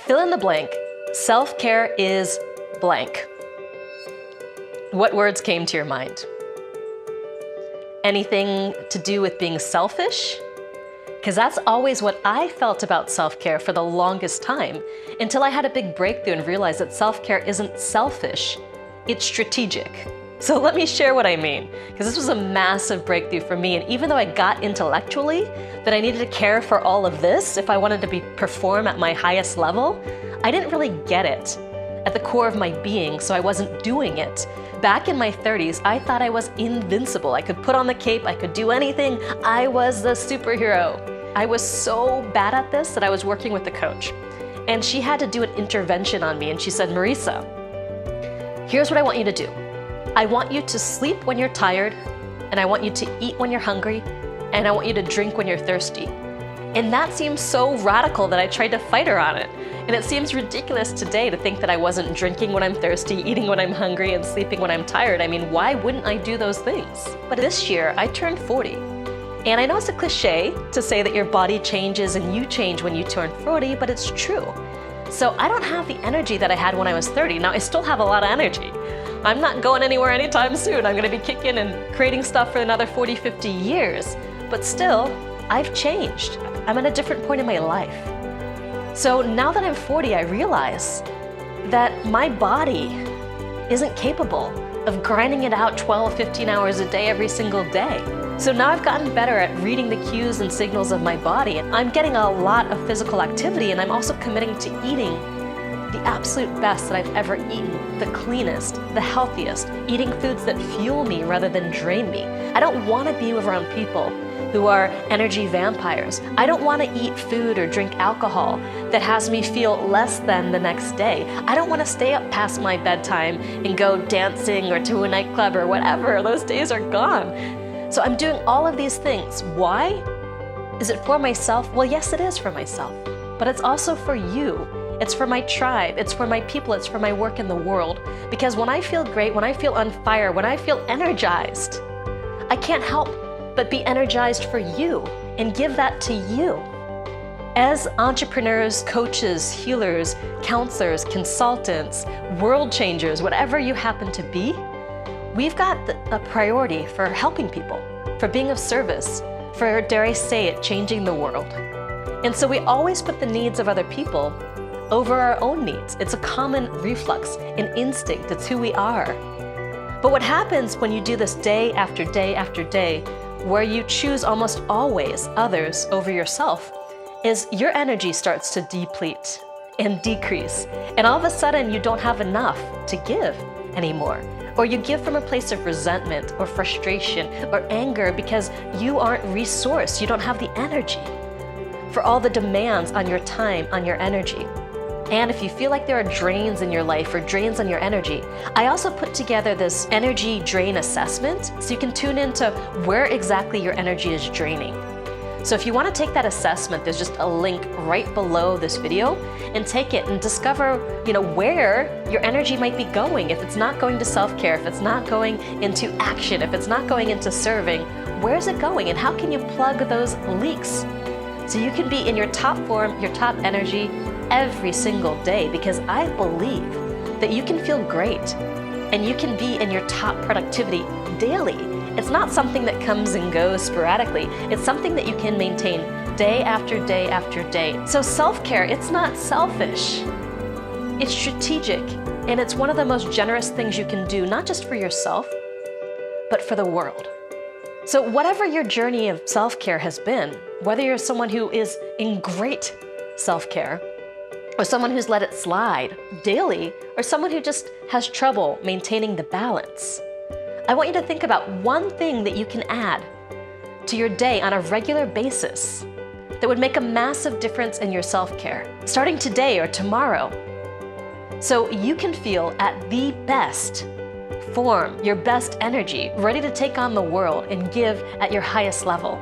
Fill in the blank. Self-care is blank. What words came to your mind? Anything to do with being selfish? Because that's always what I felt about self-care for the longest time, until I had a big breakthrough and realized that self-care isn't selfish, it's strategic. So let me share what I mean, because this was a massive breakthrough for me, and even though I got intellectually that I needed to care for all of this if I wanted to perform at my highest level, I didn't really get it at the core of my being, so I wasn't doing it. Back in my 30s, I thought I was invincible. I could put on the cape, I could do anything. I was the superhero. I was so bad at this that I was working with a coach, and she had to do an intervention on me, and she said, Marisa, here's what I want you to do. I want you to sleep when you're tired, and I want you to eat when you're hungry, and I want you to drink when you're thirsty. And that seems so radical that I tried to fight her on it. And it seems ridiculous today to think that I wasn't drinking when I'm thirsty, eating when I'm hungry, and sleeping when I'm tired. I mean, why wouldn't I do those things? But this year, I turned 40. And I know it's a cliche to say that your body changes and you change when you turn 40, but it's true. So I don't have the energy that I had when I was 30. Now, I still have a lot of energy. I'm not going anywhere anytime soon. I'm gonna be kicking and creating stuff for another 40, 50 years. But still, I've changed. I'm at a different point in my life. So now that I'm 40, I realize that my body isn't capable of grinding it out 12, 15 hours a day every single day. So now I've gotten better at reading the cues and signals of my body. I'm getting a lot of physical activity, and I'm also committing to eating the absolute best that I've ever eaten, the cleanest, the healthiest, eating foods that fuel me rather than drain me. I don't want to be around people who are energy vampires. I don't want to eat food or drink alcohol that has me feel less than the next day. I don't want to stay up past my bedtime and go dancing or to a nightclub or whatever. Those days are gone. So I'm doing all of these things. Why? Is it for myself? Well, yes, it is for myself, but it's also for you. It's for my tribe, it's for my people, it's for my work in the world. Because when I feel great, when I feel on fire, when I feel energized, I can't help but be energized for you and give that to you. As entrepreneurs, coaches, healers, counselors, consultants, world changers, whatever you happen to be, we've got a priority for helping people, for being of service, for, dare I say it, changing the world. And so we always put the needs of other people over our own needs. It's a common reflex, an instinct, it's who we are. But what happens when you do this day after day after day, where you choose almost always others over yourself, is your energy starts to deplete and decrease. And all of a sudden you don't have enough to give anymore. Or you give from a place of resentment or frustration or anger because you aren't resourced. You don't have the energy for all the demands on your time, on your energy. And if you feel like there are drains in your life or drains on your energy, I also put together this energy drain assessment so you can tune into where exactly your energy is draining. So if you want to take that assessment, there's just a link right below this video, and take it and discover, where your energy might be going. If it's not going to self-care, if it's not going into action, if it's not going into serving, where's it going, and how can you plug those leaks so you can be in your top form, your top energy every single day? Because I believe that you can feel great and you can be in your top productivity daily. It's not something that comes and goes sporadically. It's something that you can maintain day after day after day. So self-care, it's not selfish. It's strategic, and it's one of the most generous things you can do, not just for yourself, but for the world. So whatever your journey of self-care has been, whether you're someone who is in great self-care, or someone who's let it slide daily, or someone who just has trouble maintaining the balance, I want you to think about one thing that you can add to your day on a regular basis that would make a massive difference in your self-care, starting today or tomorrow, so you can feel at the best form, your best energy, ready to take on the world and give at your highest level.